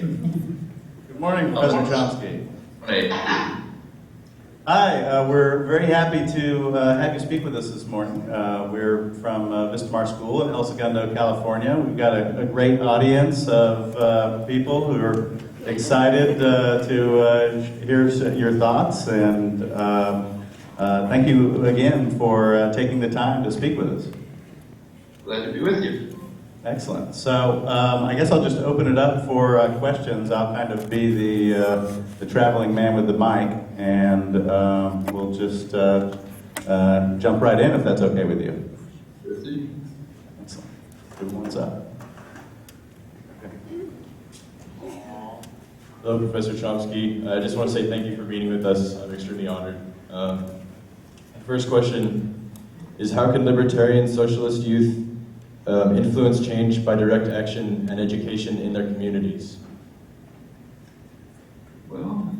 Good morning, Professor Chomsky. Hey. Hi, we're very happy to have you speak with us this morning. We're from Vistamar School in El Segundo, California. We've got a great audience of people who are excited to hear your thoughts, and thank you again for taking the time to speak with us. Glad to be with you. Excellent. So I guess I'll just open it up for questions. I'll kind of be the traveling man with the mic, and we'll just jump right in if that's okay with you. Sure thing. Excellent. Everyone's up. Hello, Professor Chomsky. I just want to say thank you for meeting with us. I'm extremely honored. The first question is, how can libertarian socialist youth influence change by direct action and education in their communities? Well,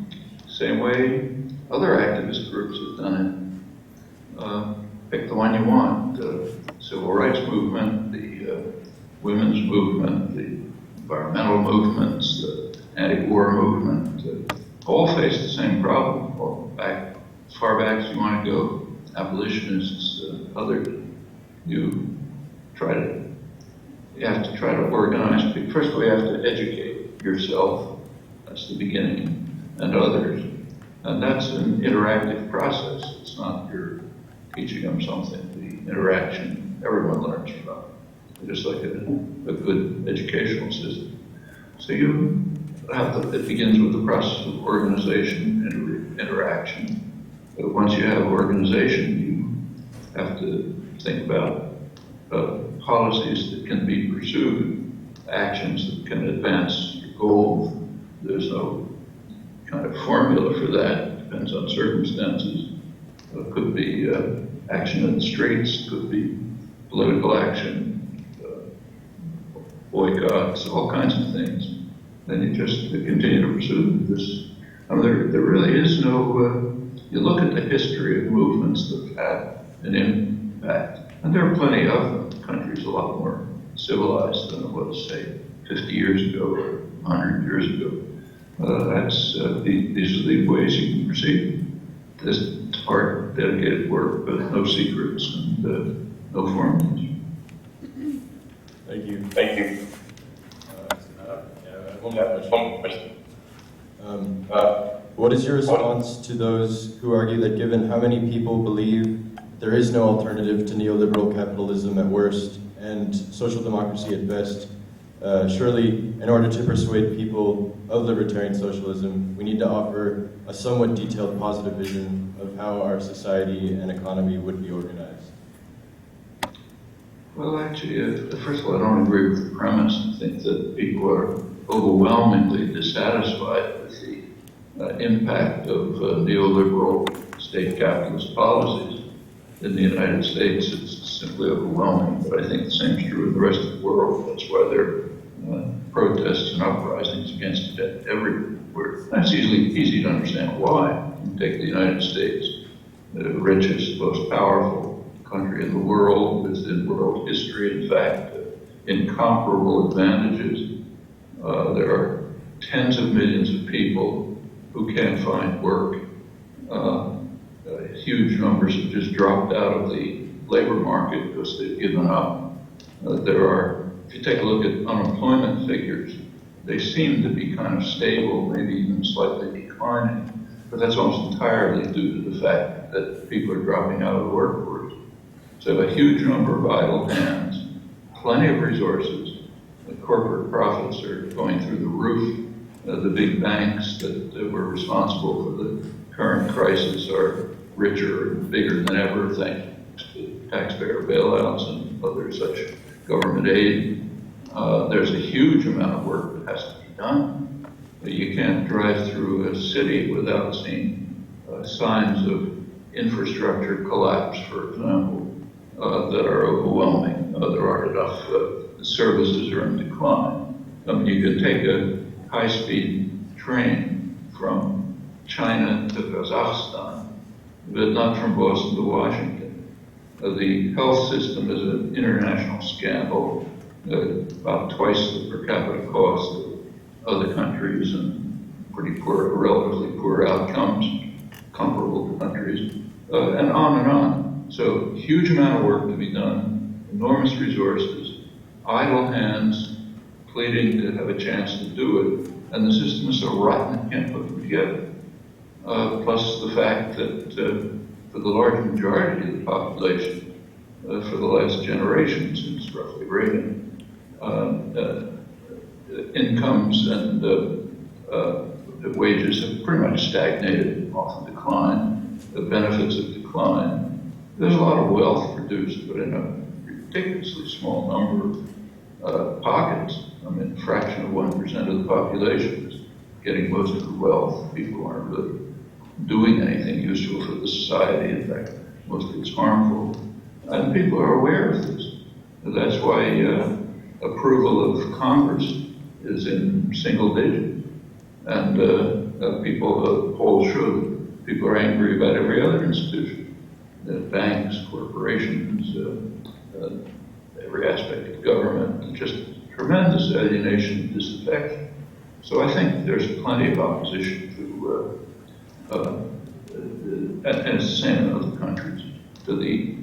same way other activist groups have done it. Pick the one you want. The civil rights movement, the women's movement, the environmental movements, the anti-war movement, all face the same problem. Or back, as far back as you want to go, abolitionists, others, you have to try to organize. First of all, you have to educate yourself. That's the beginning, and others. And that's an interactive process. It's not you're teaching them something. The interaction, everyone learns from it, just like a good educational system. So you have it begins with the process of organization and interaction. But once you have organization, you have to think about policies that can be pursued, actions that can advance your goal. There's no kind of formula for that. It depends on circumstances. It could be action in the streets, could be political action, boycotts, all kinds of things. Then you just continue to pursue this. I mean, there really is no, you look at the history of movements that have had an impact, and there are plenty of them. The country's a lot more civilized than it was, say, 50 years ago or 100 years ago. These are the ways you can proceed. This hard, dedicated work, but no secrets and no formulas. Thank you. Thank you. One more question. What is your response to those who argue that given how many people believe there is no alternative to neoliberal capitalism at worst and social democracy at best, surely in order to persuade people of libertarian socialism, we need to offer a somewhat detailed positive vision of how our society and economy would be organized? Well, actually, first of all, I don't agree with the premise. I think that people are overwhelmingly dissatisfied with the impact of neoliberal state capitalist policies. In the United States, it's simply overwhelming, but I think the same is true in the rest of the world. That's why there are protests and uprisings against it everywhere. That's easy to understand why. You take the United States, the richest, most powerful country in the world, with in world history, in fact, incomparable advantages. There are tens of millions of people who can't find work. Huge numbers have just dropped out of the labor market because they've given up. If you take a look at unemployment figures, they seem to be kind of stable, maybe even slightly declining, but that's almost entirely due to the fact that people are dropping out of the workforce. So a huge number of idle hands, plenty of resources. The corporate profits are going through the roof. The big banks that were responsible for the current crisis are richer and bigger than ever, thanks to taxpayer bailouts and other such government aid. There's a huge amount of work that has to be done. You can't drive through a city without seeing signs of infrastructure collapse, for example, that are overwhelming. There aren't enough services are in decline. I mean, you could take a high-speed train from China to Kazakhstan, but not from Boston to Washington. The health system is an international scandal, about twice the per capita cost other countries and pretty poor, relatively poor outcomes, comparable to countries, and on and on. So huge amount of work to be done, enormous resources, idle hands, pleading to have a chance to do it, and the system is so rotten it can't put them together. Plus the fact that for the large majority of the population, for the last generation since roughly Reagan, incomes and wages have pretty much stagnated, often declined. The benefits have declined. There's a lot of wealth produced, but in a ridiculously small number of pockets. I mean, a fraction of 1% of the population is getting most of the wealth. People aren't really doing anything useful for the society. In fact, most of it's harmful. And people are aware of this. And that's why approval of Congress is in single digits. And polls show that people are angry about every other institution. Banks, corporations, every aspect of government, just tremendous alienation, disaffection. So I think there's plenty of opposition to, and it's the same in other countries, to the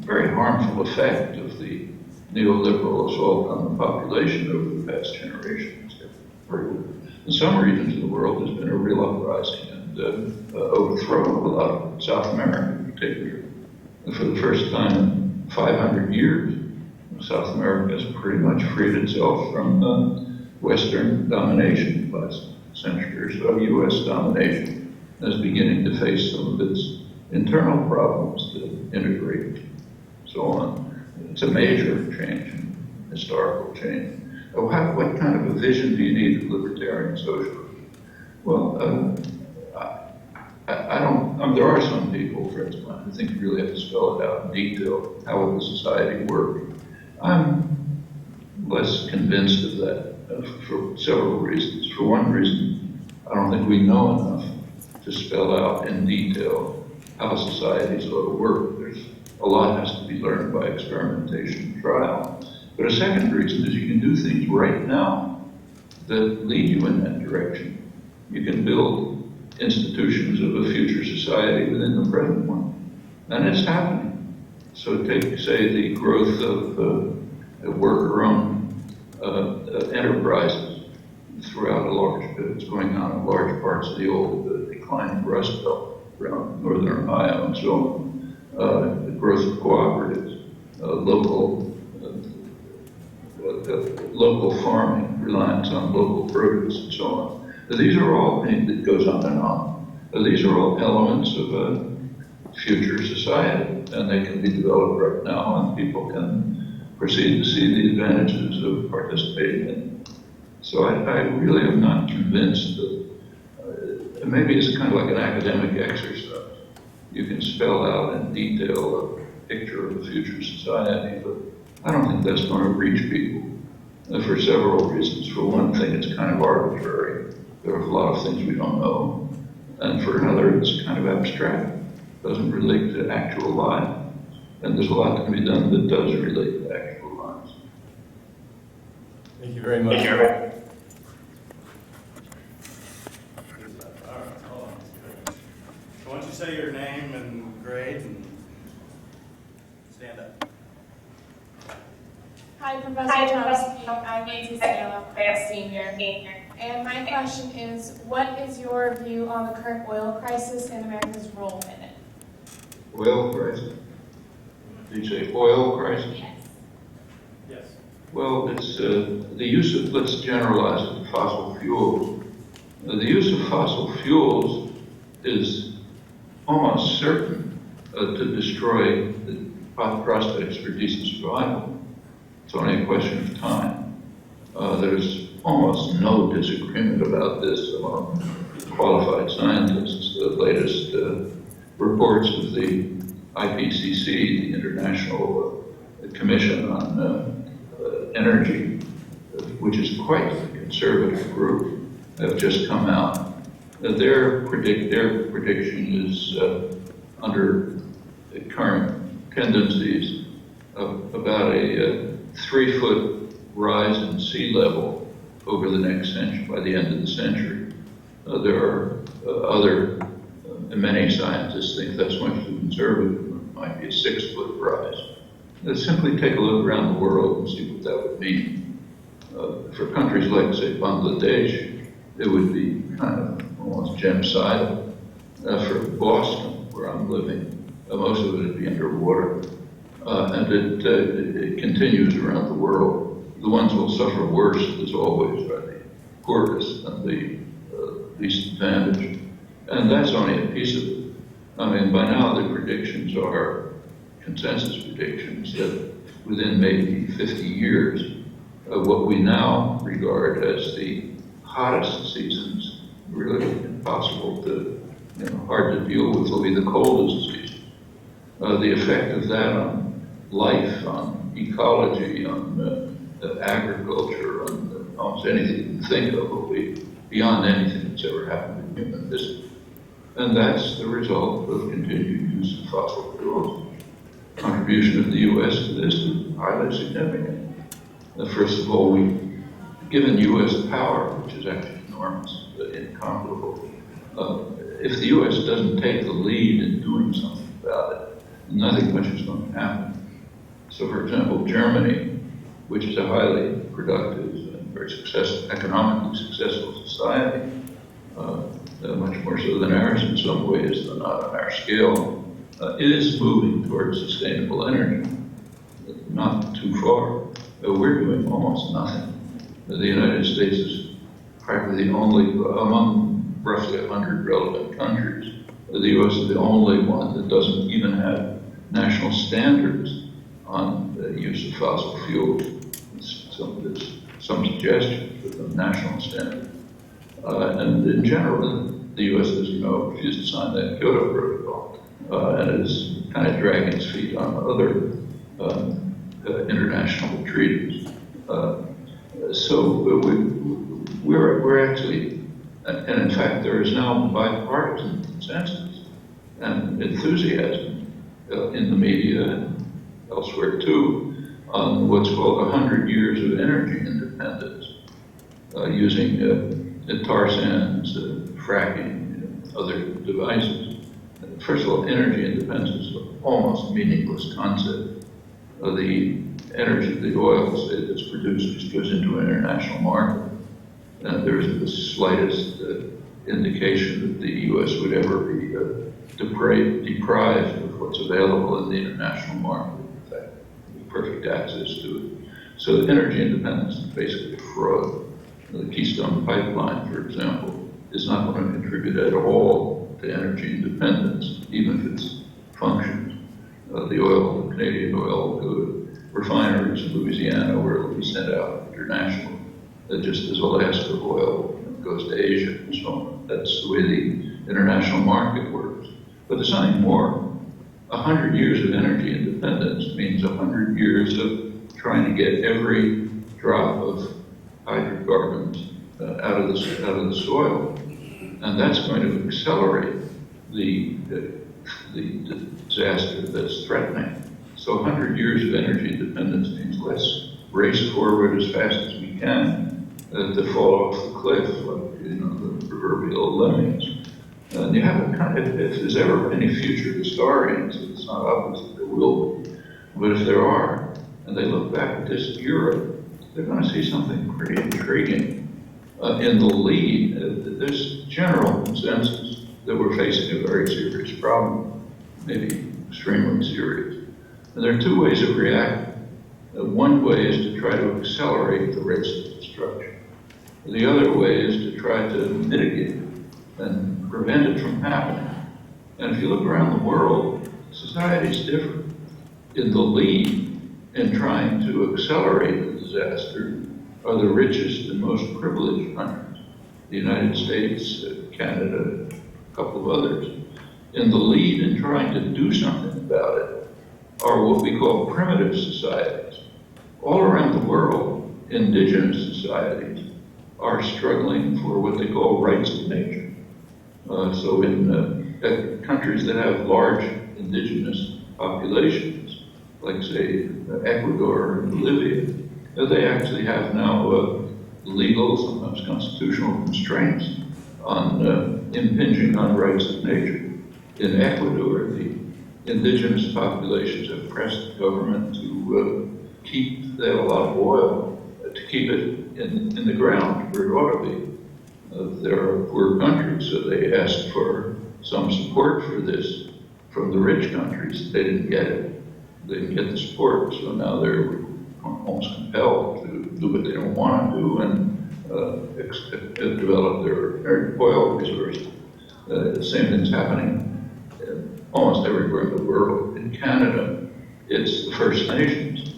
very harmful effect of the neoliberal assault on the population over the past generations. In some regions of the world, there's been a real uprising and overthrow of a lot of South America in particular. And for the first time in 500 years, South America has pretty much freed itself from Western domination, last century or so, U.S. domination, and is beginning to face some of its internal problems to integrate, so on. It's a major change, historical change. What kind of a vision do you need of libertarian socialism? Well, I don't, there are some people, friends of mine, who think you really have to spell it out in detail, how would the society work? I'm less convinced of that for several reasons. For one reason, I don't think we know enough to spell out in detail how societies ought to work. There's a lot has to be learned by experimentation and trial. But a second reason is you can do things right now that lead you in that direction. You can build institutions of a future society within the present one. And it's happening. So take, say, the growth of worker-owned enterprises throughout a large bit. It's going on in large parts of the old declining Rust Belt around northern Ohio and so on. The growth of cooperatives, local farming, reliance on local produce and so on. These are all things that goes on and on. These are all elements of a future society, and they can be developed right now, and people can proceed to see the advantages of participating in it. So I really am not convinced that, maybe it's kind of like an academic exercise. You can spell out in detail a picture of a future society, but I don't think that's going to reach people for several reasons. For one thing, it's kind of arbitrary. There are a lot of things we don't know. And for another, it's kind of abstract. It doesn't relate to actual life. And there's a lot that can be done that does relate to actual lives. Thank you very much. All right, hold on. So why don't you say your name and grade and stand up. Hi, Professor Chomsky. I'm a senior. And my question is, what is your view on the current oil crisis and America's role in it? Oil crisis? Did you say oil crisis? Yes. Yes. Well, it's the use of, let's generalize it to fossil fuels. The use of fossil fuels is almost certain to destroy the prospects for decent survival. It's only a question of time. There's almost no disagreement about this among qualified scientists. The latest reports of the IPCC, the International Commission on Energy, which is quite a conservative group, have just come out. Their prediction is under the current tendencies of about a 3-foot rise in sea level over the next century, by the end of the century. There are many scientists think that's much too conservative. It might be a 6-foot rise. Let's simply take a look around the world and see what that would mean. For countries like, say, Bangladesh, it would be kind of almost genocidal. For Boston, where I'm living, most of it would be underwater. And it continues around the world. The ones who will suffer worst, as always, are the poorest and the least advantaged. And that's only a piece of it. I mean, by now the predictions are consensus predictions that within maybe 50 years, what we now regard as the hottest seasons, really impossible to, hard to deal with, will be the coldest seasons. The effect of that on life, on ecology, on agriculture, on almost anything you can think of will be beyond anything that's ever happened in human history. And that's the result of continued use of fossil fuels. The contribution of the U.S. to this is highly significant. First of all, given U.S. power, which is actually enormous, incomparable, if the U.S. doesn't take the lead in doing something about it, nothing much is going to happen. So, for example, Germany, which is a highly productive and very economically successful society, much more so than ours in some ways, though not on our scale, is moving towards sustainable energy. Not too far. We're doing almost nothing. The United States is practically the only, among roughly 100 relevant countries, the U.S. is the only one that doesn't even have national standards on the use of fossil fuels. There's some suggestions for the national standard. And in general, the U.S., as you know, refused to sign that Kyoto Protocol, and is kind of dragging its feet on other international treaties. So we're actually, and in fact, there is now bipartisan consensus and enthusiasm in the media and elsewhere too on what's called 100 years of energy independence, using tar sands, fracking, other devices. First of all, energy independence is an almost meaningless concept. The energy, the oil that's produced just goes into an international market. There isn't the slightest indication that the U.S. would ever be deprived of what's available in the international market. In fact, perfect access to it. So energy independence is basically a fraud. The Keystone Pipeline, for example, is not going to contribute at all to energy independence, even if it's functions. The Canadian oil, will go to refineries in Louisiana, where it will be sent out internationally, just as Alaska oil goes to Asia and so on. That's the way the international market works. But there's something more. 100 years of energy independence means 100 years of trying to get every drop of hydrocarbons out of the soil, and that's going to accelerate the disaster that's threatening. So 100 years of energy independence means let's race forward as fast as we can to fall off the cliff, like the proverbial lemmings. And you have a kind of, if there's ever any future historians, it's not obvious that there will be, but if there are, and they look back at this era, they're going to see something pretty intriguing. In the lead, there's general consensus that we're facing a very serious problem, maybe extremely serious. And there are two ways of reacting. One way is to try to accelerate the rates of destruction. The other way is to try to mitigate it and prevent it from happening. And if you look around the world, society's different. In the lead in trying to accelerate the disaster are the richest and most privileged countries, the United States, Canada, a couple of others. In the lead in trying to do something about it are what we call primitive societies. All around the world, indigenous societies are struggling for what they call rights of nature. So in countries that have large indigenous populations, like say Ecuador and Bolivia, they actually have now legal, sometimes constitutional constraints on impinging on rights of nature. In Ecuador, the indigenous populations have pressed the government to they have a lot of oil, to keep it in the ground where it ought to be. They're a poor country, so they asked for some support for this from the rich countries. They didn't get it. They didn't get the support, so now they're almost compelled to do what they don't want to do and develop their oil resources. The same thing's happening almost everywhere in the world. In Canada, it's the First Nations,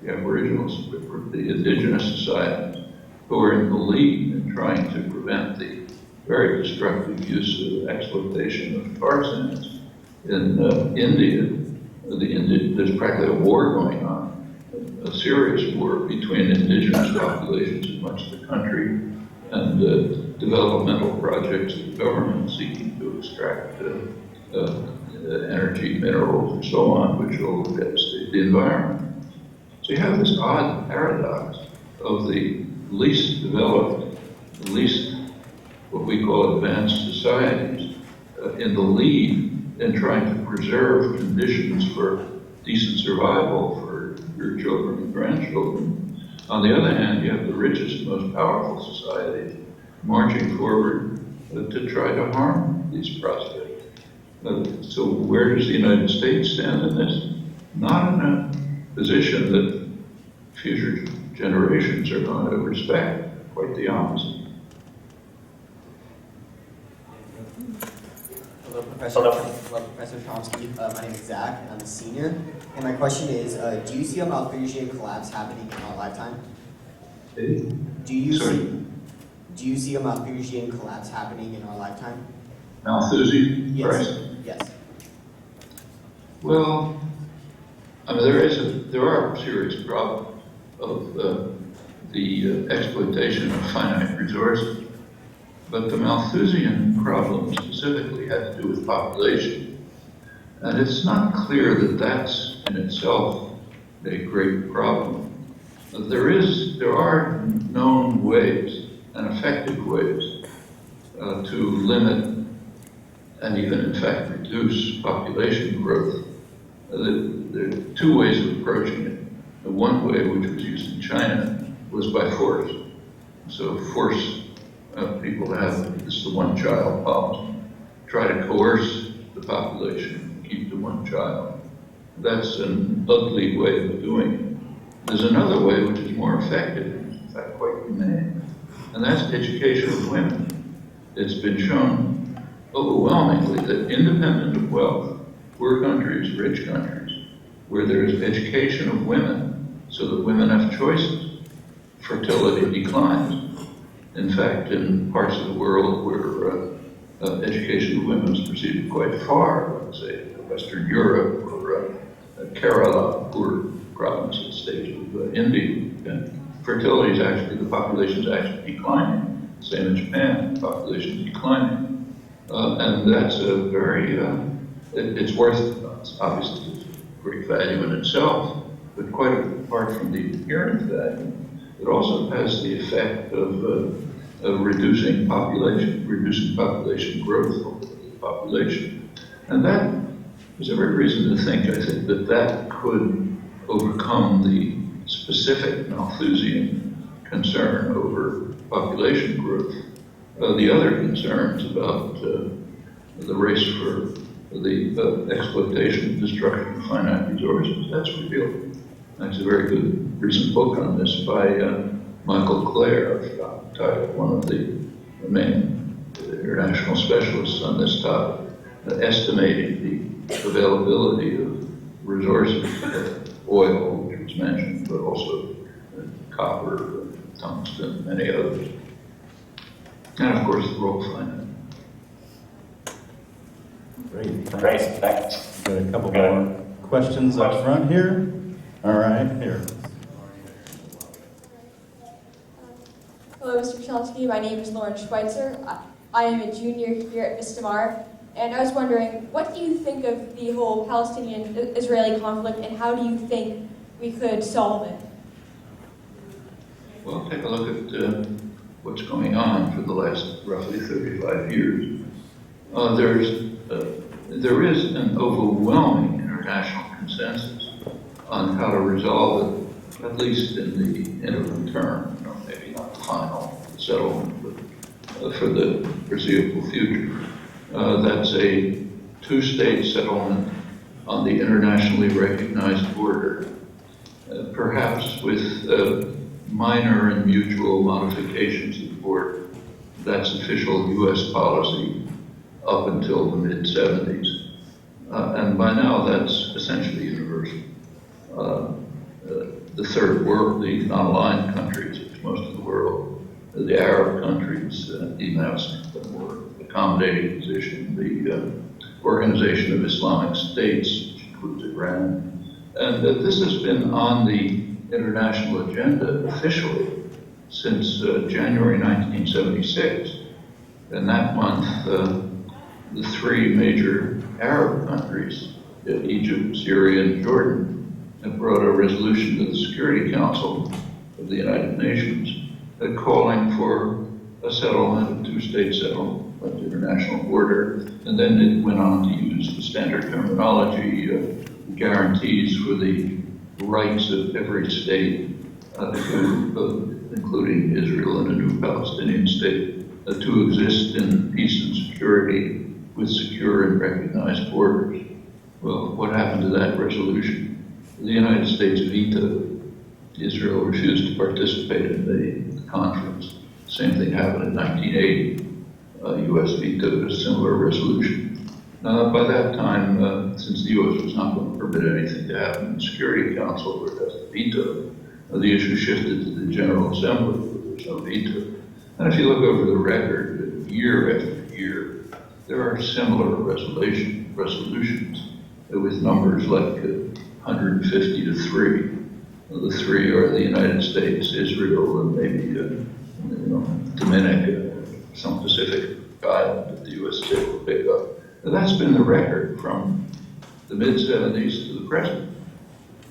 the Aboriginals, the indigenous societies, who are in the lead in trying to prevent the very destructive use of exploitation of tar sands. In India, there's practically a war going on, a serious war between indigenous populations in much of the country and developmental projects of the government seeking to extract energy, minerals, and so on, which will devastate the environment. So you have this odd paradox of the least developed, the least what we call advanced societies in the lead in trying to preserve conditions for decent survival for your children and grandchildren. On the other hand, you have the richest, most powerful societies marching forward to try to harm these prospects. So where does the United States stand in this? Not in a position that future generations are going to respect, quite the opposite. Hello, Professor Chomsky. My name is Zach, and I'm a senior. And my question is, do you see a Malthusian collapse happening in our lifetime? Do you see a Malthusian collapse happening in our lifetime? Malthusian? Yes. Right. Yes. Well, I mean, there are serious problems of the exploitation of finite resources. But the Malthusian problem specifically had to do with population. And it's not clear that that's in itself a great problem. There are known ways and effective ways to limit and even in fact reduce population growth. There are two ways of approaching it. The one way, which was used in China, was by force. So force people to have this the one-child policy. Try to coerce the population, keep the one child. That's an ugly way of doing it. There's another way which is more effective, in fact quite humane, and that's education of women. It's been shown overwhelmingly that independent of wealth, poor countries, rich countries, where there is education of women so that women have choices, fertility declines. In fact, in parts of the world where education of women has proceeded quite far, let's say Western Europe or Kerala, poor provinces, states of India, and fertility is actually, the population is actually declining. Same in Japan, the population is declining. And that's a very, it's worth, obviously, great value in itself, but quite apart from the inherent value, it also has the effect of reducing population growth of the population. And that there's every reason to think, I think, that could overcome the specific Malthusian concern over population growth. The other concerns about the race for the exploitation and destruction of finite resources, that's revealed. That's a very good recent book on this by Michael Clare, titled one of the main international specialists on this topic, estimating the availability of resources, oil, which was mentioned, but also copper, tungsten, many others. And of course, the role of finance. Great, thanks. Got a couple more questions up front here. All right, here. Hello, Mr. Chomsky. My name is Lauren Schweitzer. I am a junior here at Vistamar, and I was wondering, what do you think of the whole Palestinian-Israeli conflict, and how do you think we could solve it? Well, take a look at what's going on for the last roughly 35 years. There is an overwhelming international consensus on how to resolve it, at least in the interim term, maybe not the final settlement, but for the foreseeable future. That's a two-state settlement on the internationally recognized border, perhaps with minor and mutual modifications of the border. That's official U.S. policy up until the mid-70s. And by now, that's essentially universal. The third world, the non-aligned countries, which most of the world, the Arab countries, even have a more accommodating position, the Organization of Islamic States, which includes Iran. And this has been on the international agenda officially since January 1976. And that month, the three major Arab countries, Egypt, Syria, and Jordan, have brought a resolution to the Security Council of the United Nations calling for a settlement, a two-state settlement of the international border, and then it went on to use the standard terminology, guarantees for the rights of every state, including Israel and a new Palestinian state, to exist in peace and security with secure and recognized borders. Well, what happened to that resolution? The United States vetoed. Israel refused to participate in the conference. Same thing happened in 1980. U.S. vetoed a similar resolution. By that time, since the U.S. was not going to permit anything to happen in the Security Council where that's the veto, the issue shifted to the General Assembly where there was no veto. And if you look over the record, year after year, there are similar resolutions with numbers like 150 to 3. The three are the United States, Israel, and maybe Dominica, some Pacific island that the U.S. is able to pick up. And that's been the record from the mid-70s to the present.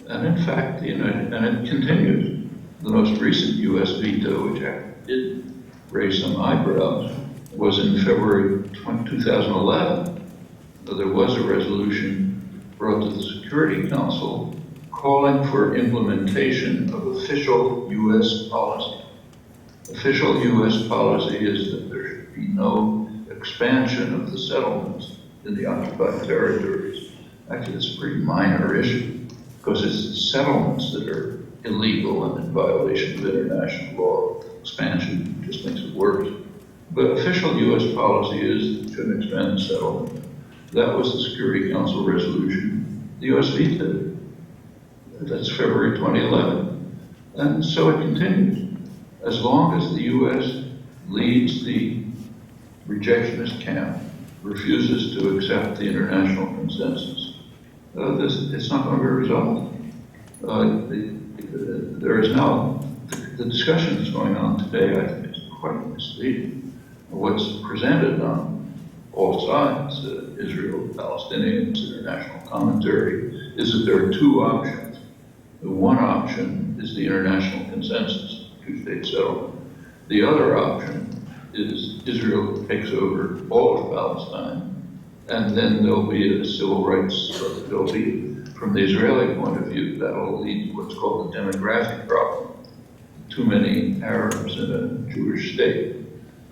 And in fact, and it continues. The most recent U.S. veto, which did raise some eyebrows, was in February 2011. There was a resolution brought to the Security Council calling for implementation of official U.S. policy. Official U.S. policy is that there should be no expansion of the settlements in the occupied territories. Actually, it's a pretty minor issue because it's the settlements that are illegal and in violation of international law. Expansion just makes it worse. But official U.S. policy is that you shouldn't expand the settlement. That was the Security Council resolution. The U.S. vetoed it. That's February 2011. And so it continues. As long as the U.S. leads the rejectionist camp, refuses to accept the international consensus, it's not going to be resolved. There is now, the discussion that's going on today, I think, is quite misleading. What's presented on all sides, Israel, Palestinians, international commentary, is that there are two options. The one option is the international consensus, two-state settlement. The other option is Israel takes over all of Palestine, and then there'll be a civil rights, there'll be, from the Israeli point of view, that'll lead to what's called the demographic problem. Too many Arabs in a Jewish state.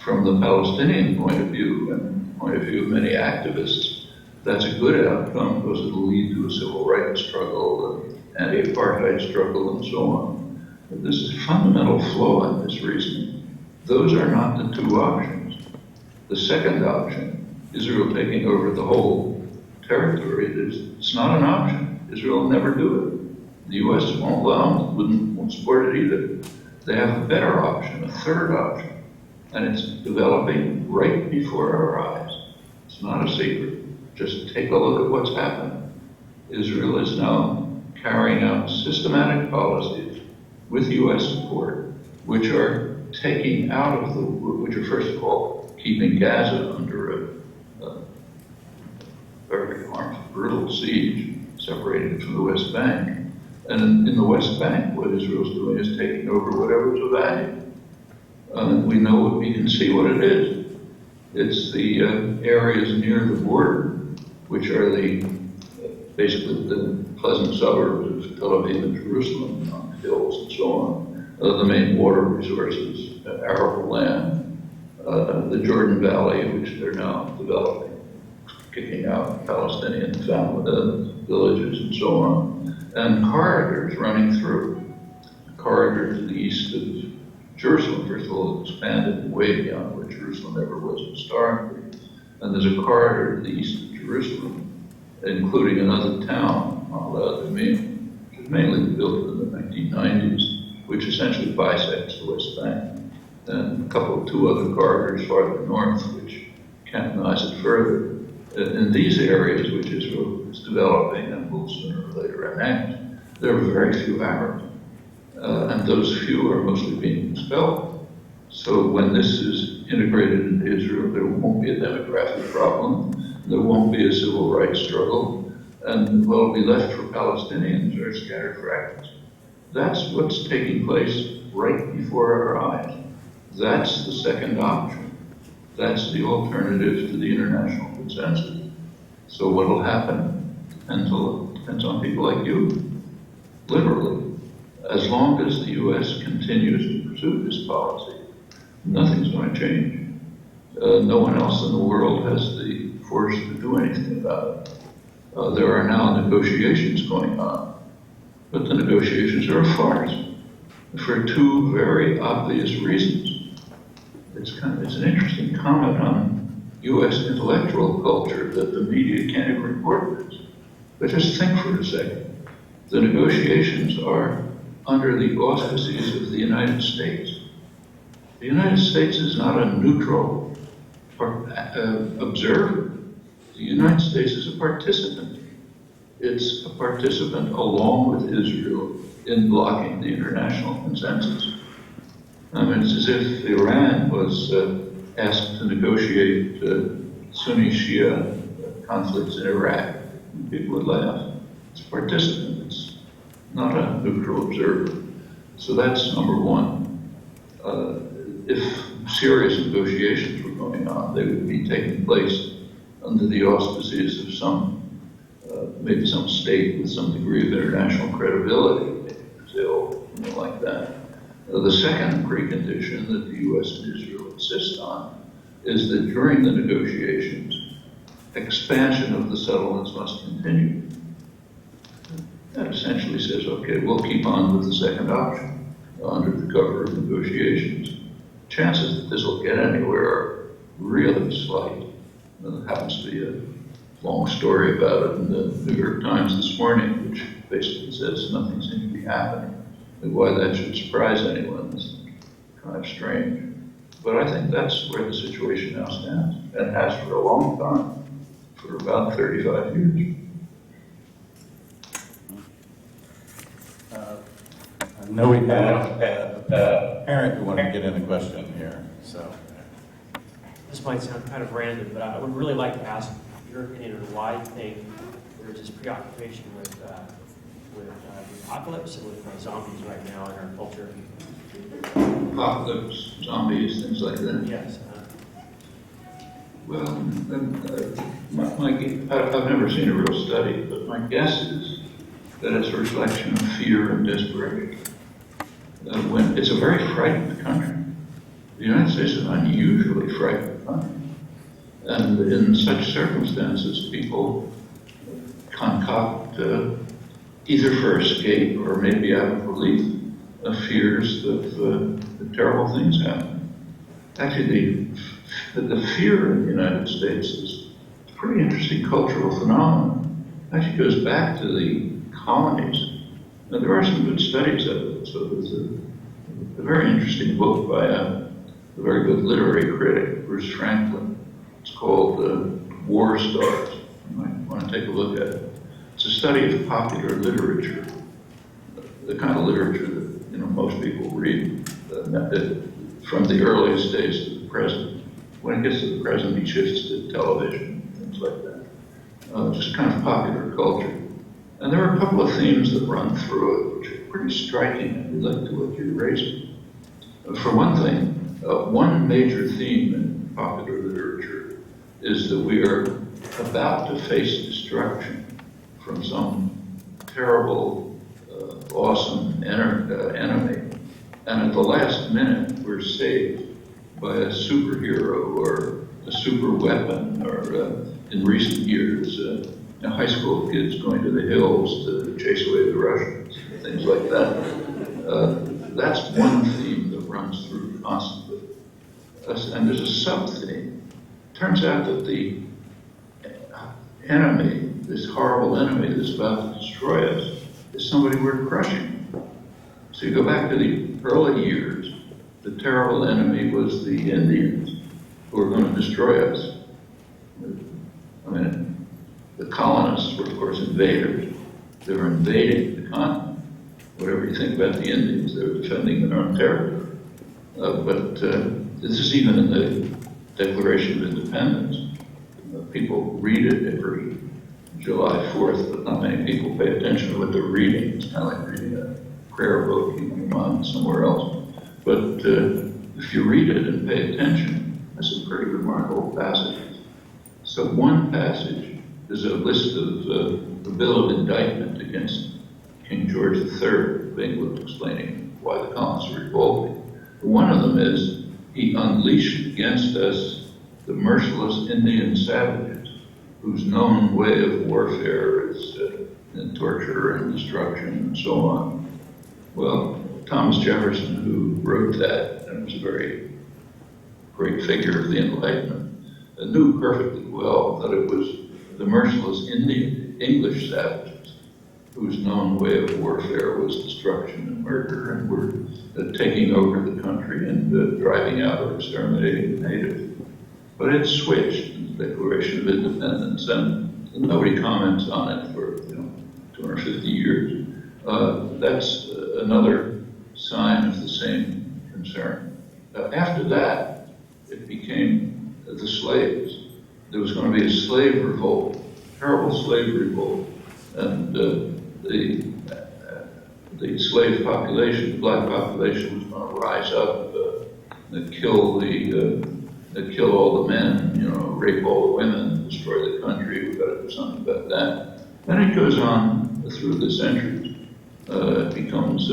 From the Palestinian point of view, and point of view of many activists, that's a good outcome because it'll lead to a civil rights struggle, anti-apartheid struggle, and so on. But this is a fundamental flaw in this reasoning. Those are not the two options. The second option, Israel taking over the whole territory, it's not an option. Israel will never do it. The U.S. won't allow them, won't support it either. They have a better option, a third option, and it's developing right before our eyes. It's not a secret. Just take a look at what's happening. Israel is now carrying out systematic policies with U.S. support, which are taking out of which are first of all keeping Gaza under a very harmful, brutal siege, separating it from the West Bank. And in the West Bank, what Israel's doing is taking over whatever's of value. We know, we can see what it is. It's the areas near the border, which are basically the pleasant suburbs of Tel Aviv and Jerusalem, on hills and so on, the main water resources, arable land, the Jordan Valley, which they're now developing, kicking out Palestinian villages and so on, and corridors running through. A corridor to the east of Jerusalem, first of all, expanded way beyond where Jerusalem ever was historically. And there's a corridor to the east of Jerusalem, including another town, which was mainly built in the 1990s, which essentially bisects the West Bank. And two other corridors farther north, which cantonize it further. In these areas, which Israel is developing and will sooner or later annex, there are very few Arabs. And those few are mostly being expelled. So when this is integrated into Israel, there won't be a demographic problem, there won't be a civil rights struggle, and what will be left for Palestinians are scattered fragments. That's what's taking place right before our eyes. That's the second option. That's the alternative to the international consensus. So what will happen depends on people like you, literally. As long as the U.S. continues to pursue this policy, nothing's going to change. No one else in the world has the force to do anything about it. There are now negotiations going on, but the negotiations are a farce for two very obvious reasons. It's an interesting comment on U.S. intellectual culture that the media can't even report this. But just think for a second. The negotiations are under the auspices of the United States. The United States is not a neutral observer. The United States is a participant. It's a participant along with Israel in blocking the international consensus. I mean, it's as if Iran was asked to negotiate Sunni-Shia conflicts in Iraq. People would laugh. It's a participant. It's not a neutral observer. So that's number one. If serious negotiations were going on, they would be taking place under the auspices of maybe some state with some degree of international credibility, maybe Brazil, something like that. The second precondition that the U.S. and Israel insist on is that during the negotiations, expansion of the settlements must continue. That essentially says, okay, we'll keep on with the second option under the cover of negotiations. Chances that this will get anywhere are really slight. There happens to be a long story about it in the New York Times this morning, which basically says nothing seems to be happening. And why that should surprise anyone is kind of strange. But I think that's where the situation now stands, and has for a long time, for about 35 years. I know we have a parent who wanted to get in a question here, so. This might sound kind of random, but I would really like to ask your opinion on why you think there's this preoccupation with the apocalypse and with zombies right now in our culture. Apocalypse, zombies, things like that. Yes. Well, I've never seen a real study, but my guess is that it's a reflection of fear and desperation. When it's a very frightened country. The United States is an unusually frightened country. And in such circumstances, people concoct, either for escape or maybe out of relief, fears that terrible things happen. Actually, the fear in the United States is a pretty interesting cultural phenomenon. It actually goes back to the colonies. Now, there are some good studies of it. So there's a very interesting book by a very good literary critic, Bruce Franklin. It's called War Stars. You might want to take a look at it. It's a study of popular literature, the kind of literature that most people read from the earliest days to the present. When it gets to the present, he shifts to television, things like that. Just kind of popular culture. And there are a couple of themes that run through it, which are pretty striking and relate to what you're raising. For one thing, one major theme in popular literature is that we are about to face destruction from some terrible, awesome enemy. And at the last minute, we're saved by a superhero or a super weapon, or in recent years, high school kids going to the hills to chase away the Russians, things like that. That's one theme that runs through constantly. And there's a sub-theme. Turns out that the enemy, this horrible enemy that's about to destroy us, is somebody we're crushing. So you go back to the early years, the terrible enemy was the Indians who were going to destroy us. I mean, the colonists were, of course, invaders. They were invading the continent. Whatever you think about the Indians, they were defending their own territory. But this is even in the Declaration of Independence. People read it every July 4th, but not many people pay attention to what they're reading. It's kind of like reading a prayer book, keeping your mind somewhere else. But if you read it and pay attention, there's some pretty remarkable passages. So one passage is a list of the bill of indictment against King George III of England, explaining why the colonists were revolting. One of them is, he unleashed against us the merciless Indian savages, whose known way of warfare is torture and destruction and so on. Well, Thomas Jefferson, who wrote that, and was a very great figure of the Enlightenment, knew perfectly well that it was the merciless English savages whose known way of warfare was destruction and murder, and were taking over the country and driving out or exterminating the natives. But it switched in the Declaration of Independence, and nobody comments on it for 250 years. That's another sign of the same concern. After that, it became the slaves. There was going to be a slave revolt, terrible slave revolt, and the slave population, the black population, was going to rise up and kill all the men, rape all the women, destroy the country. We've got to do something about that. Then it goes on through the centuries. It becomes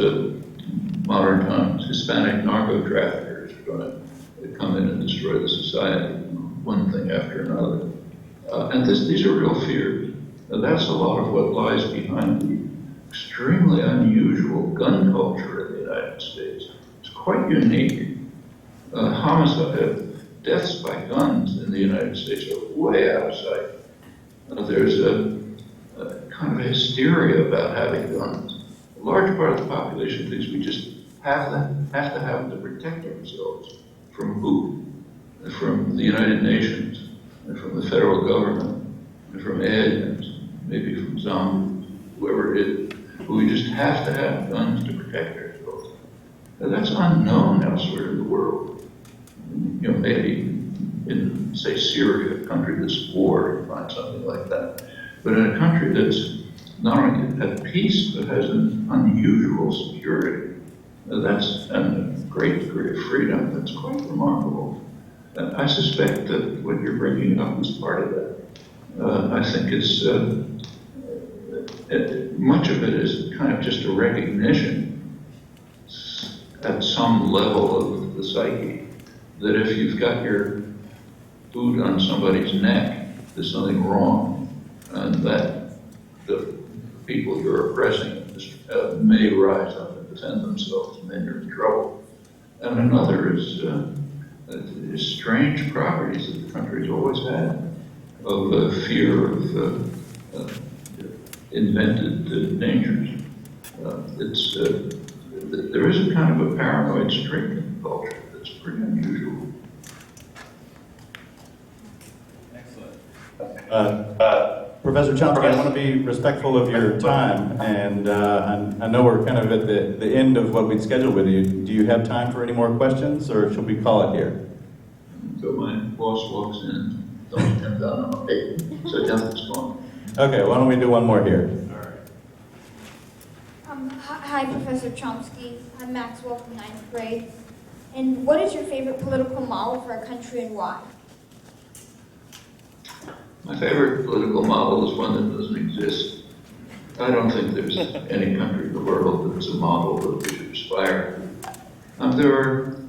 modern times. Hispanic narco traffickers are going to come in and destroy the society, one thing after another. And these are real fears. That's a lot of what lies behind the extremely unusual gun culture in the United States. It's quite unique. Homicide, deaths by guns in the United States are way out of sight. There's a kind of hysteria about having guns. A large part of the population thinks we just have to have them to protect ourselves from who? From the United Nations, and from the federal government, and from aliens, maybe from zombies, whoever it is. But we just have to have guns to protect ourselves. Now, that's unknown elsewhere in the world. Maybe in, say, Syria, a country that's at war, you find something like that. But in a country that's not only at peace, but has an unusual security, and a great degree of freedom, that's quite remarkable. And I suspect that what you're bringing up is part of that. I think it's, much of it is kind of just a recognition at some level of the psyche that if you've got your boot on somebody's neck, there's something wrong, and that the people you're oppressing may rise up and defend themselves, and then you're in trouble. And another is strange properties that the country's always had of fear of invented dangers. There is a kind of a paranoid streak in the culture that's pretty unusual. Professor Chomsky, I want to be respectful of your time, and I know we're kind of at the end of what we'd scheduled with you. Do you have time for any more questions, or should we call it here? So my boss walks in, don't come down on my paper, so nothing's going. Okay, why don't we do one more here? All right. Hi, Professor Chomsky. I'm Maxwell from 9th grade. And what is your favorite political model for a country and why? My favorite political model is one that doesn't exist. I don't think there's any country in the world that's a model that we should aspire to.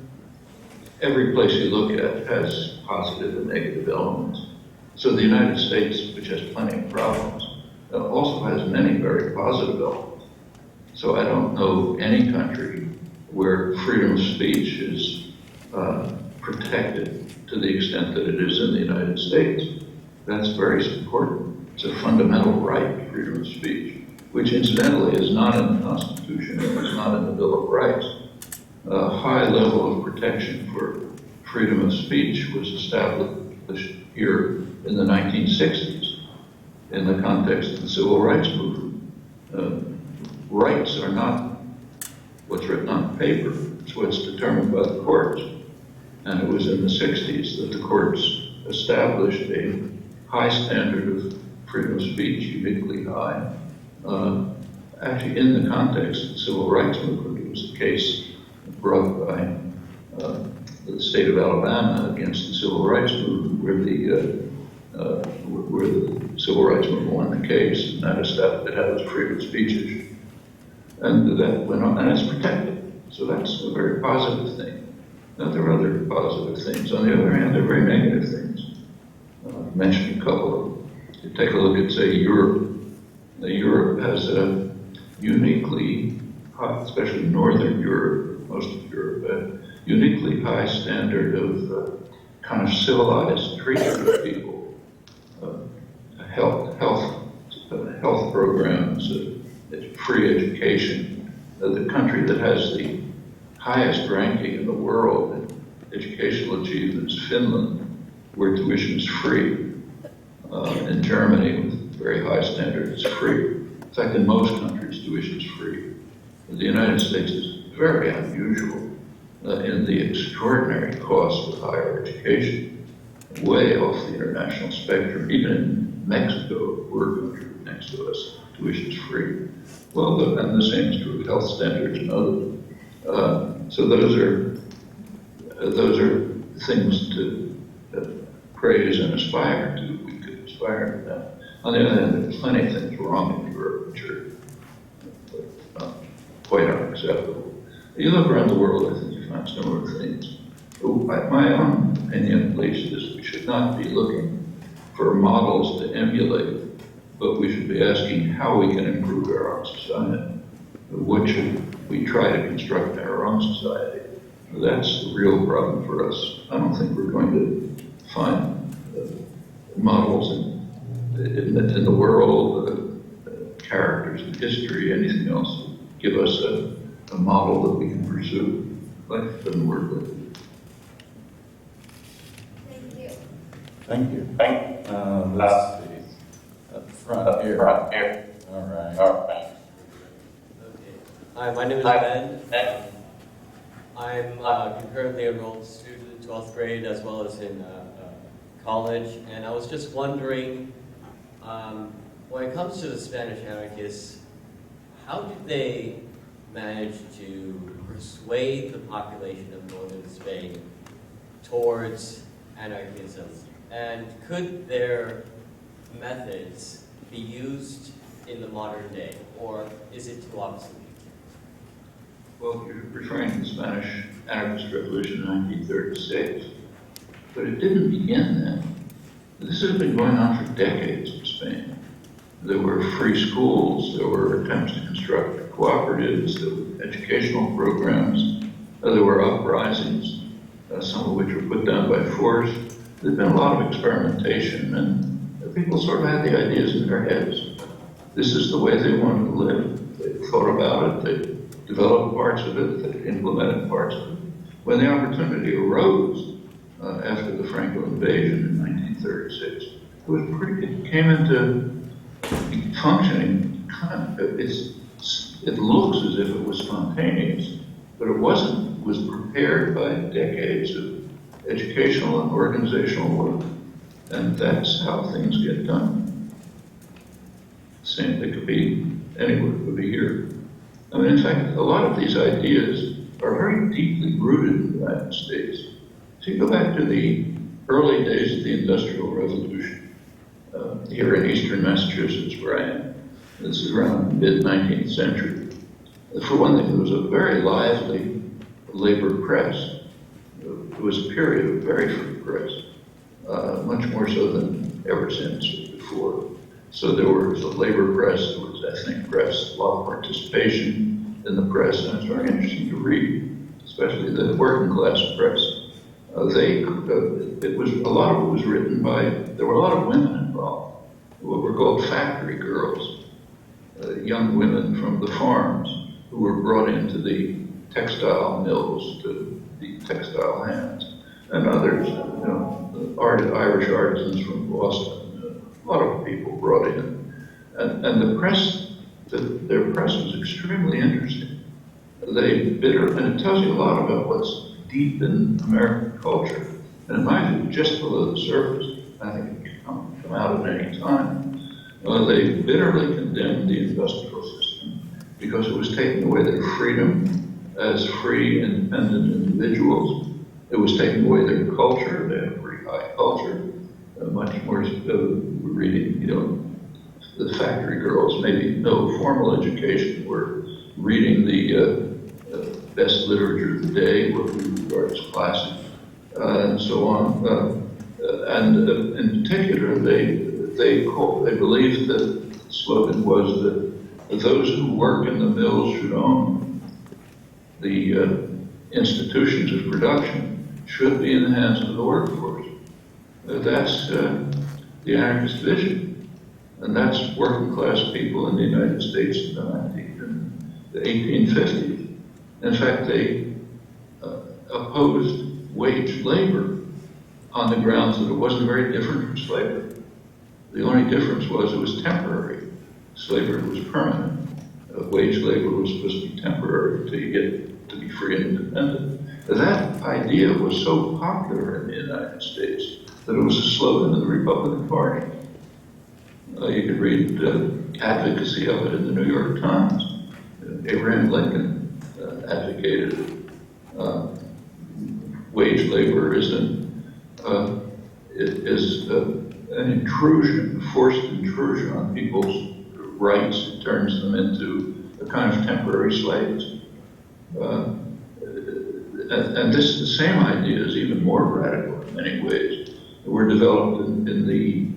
Every place you look at has positive and negative elements. So the United States, which has plenty of problems, also has many very positive elements. So I don't know any country where freedom of speech is protected to the extent that it is in the United States. That's very important. It's a fundamental right, freedom of speech, which incidentally is not in the Constitution and is not in the Bill of Rights. A high level of protection for freedom of speech was established here in the 1960s in the context of the civil rights movement. Rights are not what's written on paper, it's what's determined by the courts. And it was in the 60s that the courts established a high standard of freedom of speech, uniquely high. Actually, in the context of the civil rights movement, it was a case brought by the state of Alabama against the civil rights movement, where the civil rights movement won the case, and that established it had a freedom of speech issue. And that went on, and it's protected. So that's a very positive thing. Now, there are other positive things. On the other hand, there are very negative things. I mentioned a couple of them. You take a look at, say, Europe. Europe has a uniquely high, especially Northern Europe, most of Europe, a uniquely high standard of kind of civilized treatment of people, health programs, free education. The country that has the highest ranking in the world in educational achievements, Finland, where tuition is free. In Germany, with very high standards, it's free. In fact, in most countries, tuition is free. The United States is very unusual in the extraordinary cost of higher education, way off the international spectrum. Even in Mexico, a poor country next to us, tuition is free. Well, and the same is true of health standards and others. So those are things to praise and aspire to. We could aspire to that. On the other hand, there's plenty of things wrong in Europe which are quite unacceptable. You look around the world, I think you find similar things. My own opinion, at least, is we should not be looking for models to emulate, but we should be asking how we can improve our own society. What should we try to construct in our own society? That's the real problem for us. I don't think we're going to find models in the world, characters in history, anything else, give us a model that we can pursue. Life doesn't work like that. Thank you. Thank you. Let's see. Up front here. All right. Okay. Hi, my name is Ben. I'm a concurrently enrolled student in 12th grade as well as in college, and I was just wondering, when it comes to the Spanish anarchists, how did they manage to persuade the population of northern Spain towards anarchism? And could their methods be used in the modern day, or is it too obsolete? Well, you're referring to the Spanish anarchist revolution in 1936, but it didn't begin then. This has been going on for decades in Spain. There were free schools, there were attempts to construct cooperatives, there were educational programs, there were uprisings, some of which were put down by force. There's been a lot of experimentation, and people sort of had the ideas in their heads. This is the way they wanted to live. They thought about it, they developed parts of it, they implemented parts of it. When the opportunity arose after the Franco invasion in 1936, it came into functioning kind of, it looks as if it was spontaneous, but it wasn't. It was prepared by decades of educational and organizational work, and that's how things get done. Same, they could be anywhere, it could be here. I mean, in fact, a lot of these ideas are very deeply rooted in the United States. If you go back to the early days of the Industrial Revolution, here in eastern Massachusetts, where I am, this is around the mid-19th century. For one thing, there was a very lively labor press. It was a period of very free press, much more so than ever since or before. So there was a labor press, there was ethnic press, a lot of participation in the press, and it's very interesting to read, especially the working class press. It was a lot of it was written by. There were a lot of women involved, what were called factory girls, young women from the farms who were brought into the textile mills, to the textile hands, and others, Irish artisans from Boston, a lot of people brought in. And the press, their press was extremely interesting. And it tells you a lot about what's deep in American culture. And in my view, just below the surface, I think it can come out at any time. They bitterly condemned the industrial system because it was taking away their freedom as free, independent individuals. It was taking away their culture. They had a pretty high culture, much more reading, the factory girls, maybe no formal education, were reading the best literature of the day, what we regard as classic, and so on. And in particular, they believed that the slogan was that those who work in the mills should own the institutions of production, should be in the hands of the workforce. That's the anarchist vision, and that's working class people in the United States in the 1850s. In fact, they opposed wage labor on the grounds that it wasn't very different from slavery. The only difference was it was temporary. Slavery was permanent. Wage labor was supposed to be temporary until you get to be free and independent. That idea was so popular in the United States that it was a slogan of the Republican Party. You could read advocacy of it in the New York Times. Abraham Lincoln advocated wage labor is an intrusion, forced intrusion on people's rights. It turns them into a kind of temporary slaves. And the same ideas, even more radical in many ways, were developed in the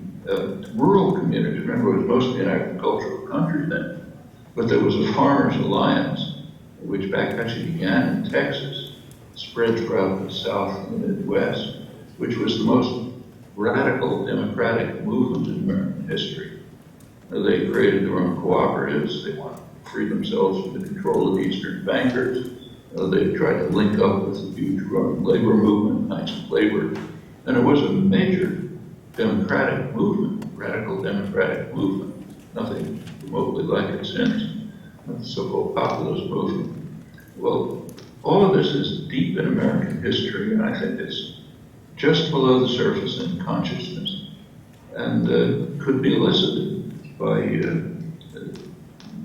rural community. Remember, it was mostly an agricultural country then, but there was a Farmers Alliance, which actually began in Texas, spread throughout the South and the Midwest, which was the most radical democratic movement in American history. They created their own cooperatives. They wanted to free themselves from the control of the Eastern bankers. They tried to link up with the huge growing labor movement, Knights of Labor, and it was a major democratic movement, radical democratic movement. Nothing remotely like it since, the so-called populist movement. Well, all of this is deep in American history, and I think it's just below the surface in consciousness, and could be elicited by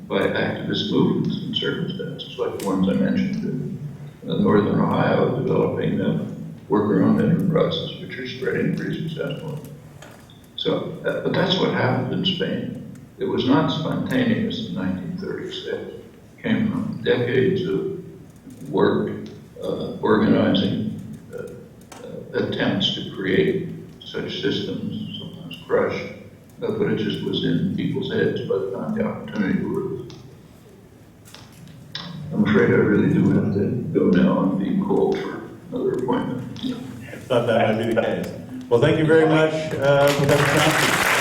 activist movements and circumstances like the ones I mentioned in northern Ohio, developing worker-owned enterprises, which are spreading pretty successfully. So, but that's what happened in Spain. It was not spontaneous in 1936. It came from decades of work, organizing, attempts to create such systems, sometimes crushed, but it just was in people's heads by the time the opportunity arose. I'm afraid I really do have to go now and be called for another appointment. I thought that might be the case. Well, thank you very much, Professor Chomsky.